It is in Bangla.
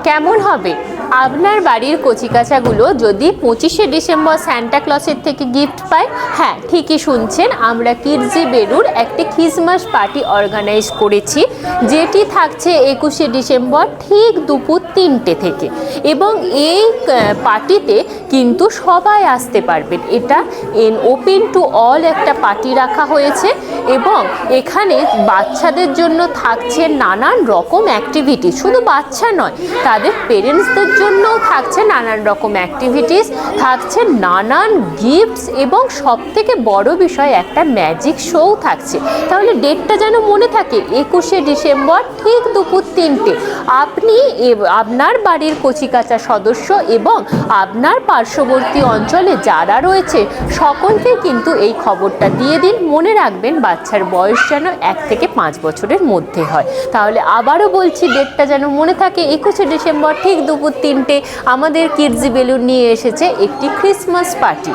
কেমন হবে আপনার বাড়ির কচিকাচাগুলো যদি 25শে ডিসেম্বর সান্টা ক্লসের থেকে গিফট পায়? হ্যাঁ, ঠিকই শুনছেন, আমরা কিডজি বেলুর একটি ক্রিসমাস পার্টি অর্গানাইজ করেছি, যেটি থাকছে 21শে ডিসেম্বর ঠিক দুপুর 3টে থেকে। এবং এই পার্টিতে কিন্তু সবাই আসতে পারবেন। এটা ওপেন টু অল একটা পার্টি রাখা হয়েছে এবং এখানে বাচ্চাদের জন্য থাকছে নানান রকম অ্যাক্টিভিটি। শুধু বাচ্চা নয়, তাদের পেরেন্টসদের জন্যও থাকছে নানান রকম অ্যাক্টিভিটিস, থাকছে নানান গিফটস এবং সবথেকে বড় বিষয় একটা ম্যাজিক শোও থাকছে। তাহলে ডেটটা যেন মনে থাকে, 21শে ডিসেম্বর ঠিক দুপুর 3টে। আপনি আপনার বাড়ির কচিকাচা সদস্য এবং আপনার পার্শ্ববর্তী অঞ্চলে যারা রয়েছে সকলকে কিন্তু এই খবরটা দিয়ে দিন। মনে রাখবেন, বাচ্চার বয়স যেন 1 থেকে 5 বছরের মধ্যে হয়। তাহলে আবারও বলছি, ডেটটা যেন মনে থাকে, 21শে ডিসেম্বর ঠিক দুপুর 3টে আমাদের কিডজি বেলুন নিয়ে এসেছে একটি ক্রিসমাস পার্টি।